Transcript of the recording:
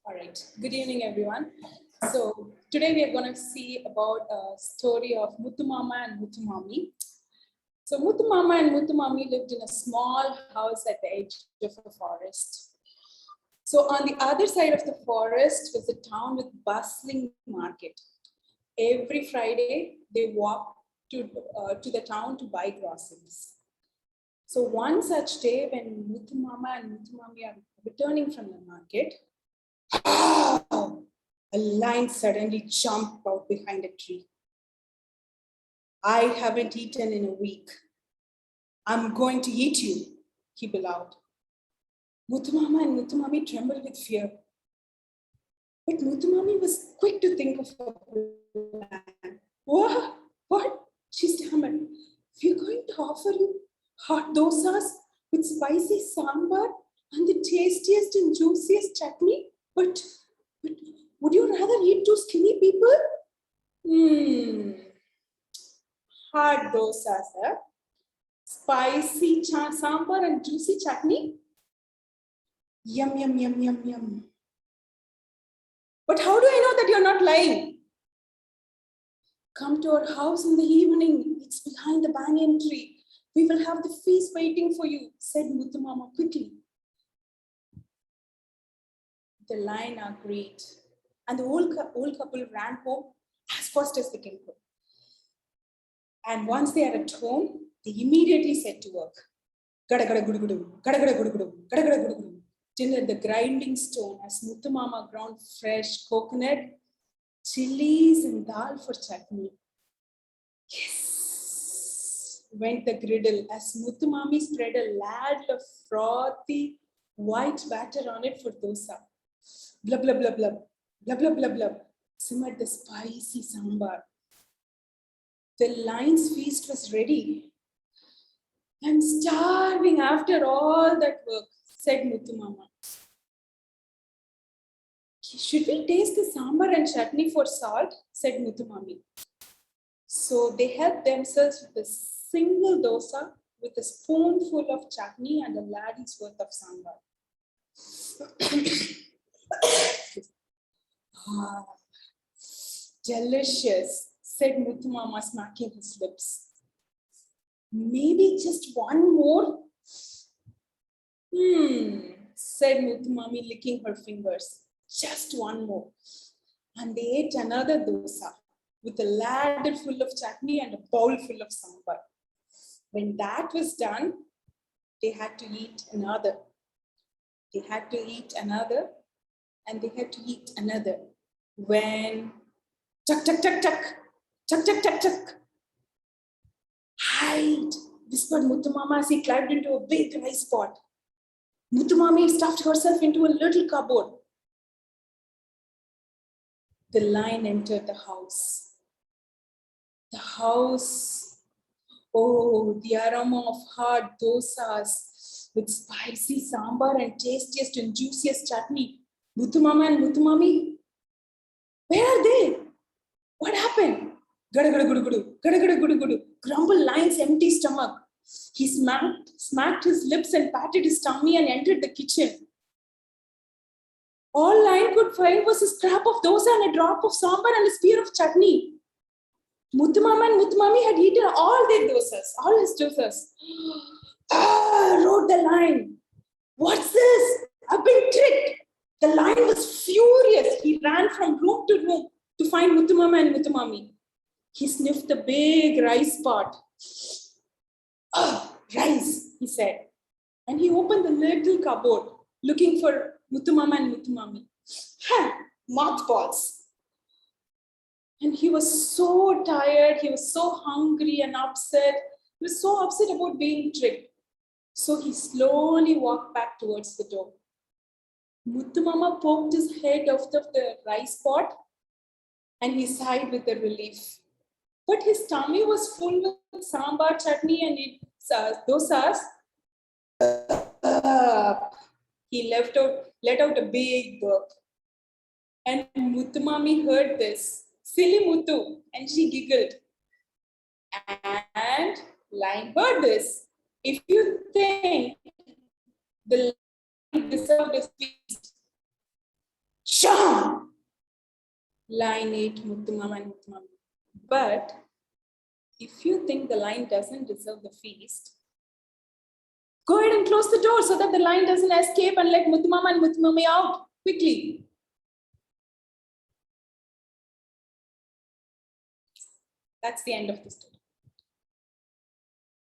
All right. Good evening, everyone. So today we are going to see about a story of Muthumama and Muthumami. So Muthumama and Muthumami lived in a small house at the edge of a forest. So on the other side of the forest was a town with bustling market. Every Friday they walked to the town to buy groceries. So one such day when Muthumama and Muthumami are returning from the market, a lion suddenly jumped out behind a tree. I haven't eaten in a week. I'm going to eat you, he bellowed. Muthumama and Muthumami trembled with fear. But Muthumami was quick to think of a plan. What? What? She stammered. We're going to offer you hot dosas with spicy sambar and the tastiest and juiciest chutney. But would you rather eat two skinny people? Hard dosas, sir. Spicy sambar and juicy chutney. Yum, yum, yum, yum, yum. But how do I know that you're not lying? Come to our house in the evening. It's behind the banyan tree. We will have the feast waiting for you, said Muthumama quickly. The lion agreed, and the old couple ran home as fast as they can go. And once they are at home, they immediately set to work. Gada gada gudu gudu, gada gada gudu gudu, gada gada gudu gudu. Till at the grinding stone as Muthumama ground fresh coconut, chilies and dal for chutney. Yes, went the griddle as Muthumami spread a ladle of frothy white batter on it for dosa. Blub, blub, blub, blub, blub, blub, blub, blub, simmered the spicy sambar. The lion's feast was ready. I'm starving after all that work, said Muthumama. Should we taste the sambar and chutney for salt? Said Muthumami. So they helped themselves with a single dosa with a spoonful of chutney and a laddie's worth of sambar. Delicious, said Muthumama, smacking his lips. Maybe just one more? Said Muthumami, licking her fingers. Just one more. And they ate another dosa with a ladle full of chutney and a bowl full of sambar. When that was done, they had to eat another. They had to eat another, and they had to eat another. When tuck, tuck, tuck, tuck, tuck, tuck, tuck, tuck. Hide, whispered Muthumama as he climbed into a big rice pot. Muthumami stuffed herself into a little cupboard. The lion entered the house. The house, oh, the aroma of hard dosas with spicy sambar and tastiest and juiciest chutney. Muthumama and Muthumami, where are they? What happened? Gada gada gudu gudu, gada gada gudu gudu, grumbled lion's empty stomach. He smacked his lips and patted his tummy and entered the kitchen. All lion could find was a scrap of dosa and a drop of sambar and a spear of chutney. Muthumama and Muthumami had eaten all their dosas, all his dosas. Roared the lion. What's this? I've been tricked. The lion was furious. He ran from room to room to find Muthumama and Muthumami. He sniffed the big rice pot. Rice, he said. And he opened the little cupboard, looking for Muthumama and Muthumami. Mothballs. And he was so tired, he was so hungry and upset. He was so upset about being tricked. So he slowly walked back towards the door. Muthumama poked his head out of the rice pot and he sighed with a relief. But his tummy was full with sambar, chutney and dosas. He let out a big burp. And Muthumami heard this. Silly Muthu, and she giggled. And lion heard this. If you think the lion deserved a feast, Jump! Lion ate Muttumama and Muttumama. But if you think the lion doesn't deserve the feast, go ahead and close the door so that the lion doesn't escape and let Muttumama and Muttumama out quickly. That's the end of the story.